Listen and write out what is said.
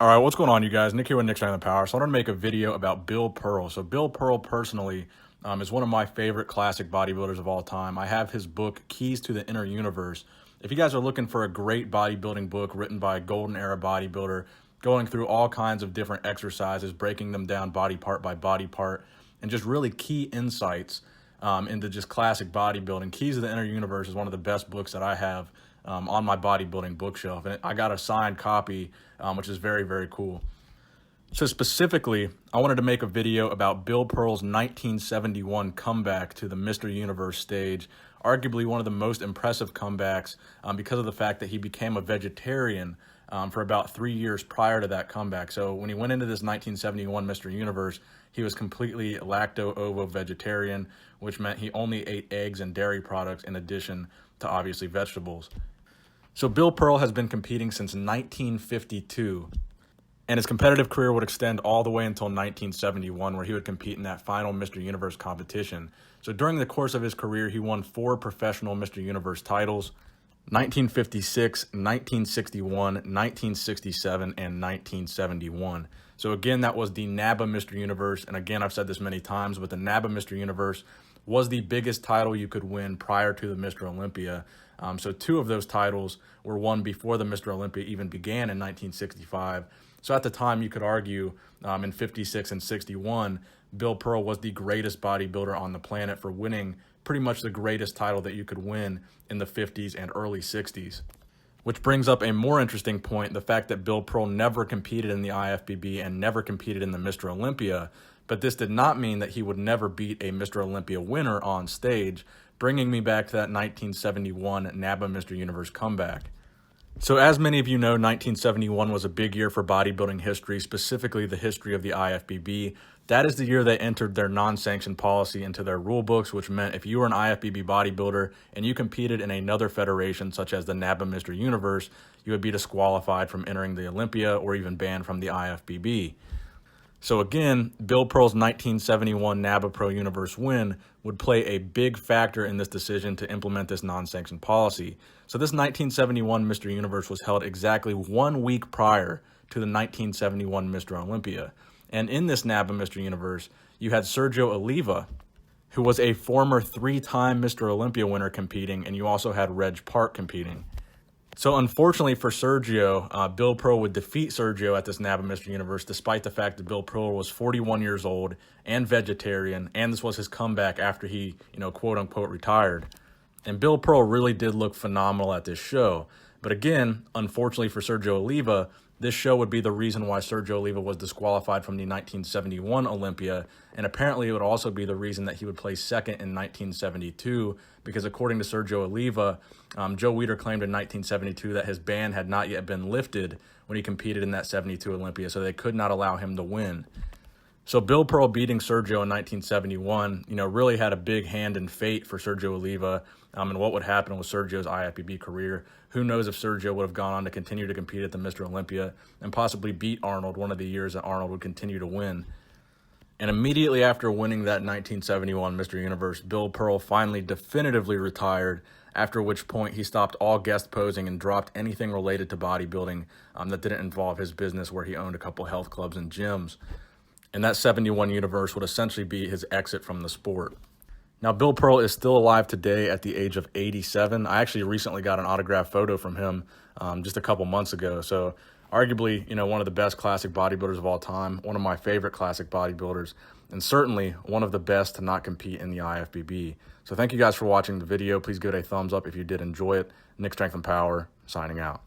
All right, what's going on, you guys? Nick here with Nick Strength and Power. So I want to make a video about Bill Pearl. So Bill Pearl personally is one of my favorite classic bodybuilders of all time. I have his book, Keys to the Inner Universe. If you guys are looking for a great bodybuilding book written by a golden era bodybuilder, going through all kinds of different exercises, breaking them down body part by body part, and just really key insights into just classic bodybuilding, Keys to the Inner Universe is one of the best books that I have on my bodybuilding bookshelf. And I got a signed copy, which is very, very cool. So specifically, I wanted to make a video about Bill Pearl's 1971 comeback to the Mr. Universe stage, arguably one of the most impressive comebacks because of the fact that he became a vegetarian for about 3 years prior to that comeback. So when he went into this 1971 Mr. Universe, he was completely lacto-ovo vegetarian, which meant he only ate eggs and dairy products in addition to obviously vegetables. So Bill Pearl has been competing since 1952, and his competitive career would extend all the way until 1971, where he would compete in that final Mr. Universe competition. So during the course of his career, he won 4 professional Mr. Universe titles: 1956, 1961, 1967, and 1971. So again, that was the NABBA Mr. Universe. And again, I've said this many times, but the NABBA Mr. Universe was the biggest title you could win prior to the Mr. Olympia. So 2 of those titles were won before the Mr. Olympia even began in 1965. So at the time, you could argue in 56 and 61, Bill Pearl was the greatest bodybuilder on the planet for winning pretty much the greatest title that you could win in the 50s and early 60s. Which brings up a more interesting point, the fact that Bill Pearl never competed in the IFBB and never competed in the Mr. Olympia, but this did not mean that he would never beat a Mr. Olympia winner on stage, bringing me back to that 1971 NABBA Mr. Universe comeback. So as many of you know, 1971 was a big year for bodybuilding history, specifically the history of the IFBB. That is the year they entered their non-sanctioned policy into their rule books, which meant if you were an IFBB bodybuilder and you competed in another federation, such as the NABBA Mr. Universe, you would be disqualified from entering the Olympia or even banned from the IFBB. So again, Bill Pearl's 1971 NABBA Pro Universe win would play a big factor in this decision to implement this non-sanctioned policy. So this 1971 Mr. Universe was held exactly 1 week prior to the 1971 Mr. Olympia. And in this NABBA Mr. Universe, you had Sergio Oliva, who was a former 3-time Mr. Olympia winner competing, and you also had Reg Park competing. So unfortunately for Sergio, Bill Pearl would defeat Sergio at this NABBA Mr. Universe, despite the fact that Bill Pearl was 41 years old and vegetarian, and this was his comeback after he, quote unquote, retired. And Bill Pearl really did look phenomenal at this show. But again, unfortunately for Sergio Oliva, this show would be the reason why Sergio Oliva was disqualified from the 1971 Olympia, and apparently it would also be the reason that he would place second in 1972, because according to Sergio Oliva, Joe Weider claimed in 1972 that his ban had not yet been lifted when he competed in that 72 Olympia, so they could not allow him to win. So Bill Pearl beating Sergio in 1971, really had a big hand in fate for Sergio Oliva and what would happen with Sergio's IFBB career. Who knows if Sergio would have gone on to continue to compete at the Mr. Olympia and possibly beat Arnold one of the years that Arnold would continue to win. And immediately after winning that 1971 Mr. Universe, Bill Pearl finally definitively retired, after which point he stopped all guest posing and dropped anything related to bodybuilding that didn't involve his business, where he owned a couple health clubs and gyms. And that 71 Universe would essentially be his exit from the sport. Now, Bill Pearl is still alive today at the age of 87. I actually recently got an autographed photo from him just a couple months ago. So arguably, one of the best classic bodybuilders of all time, one of my favorite classic bodybuilders, and certainly one of the best to not compete in the IFBB. So thank you guys for watching the video. Please give it a thumbs up if you did enjoy it. Nick Strength and Power, signing out.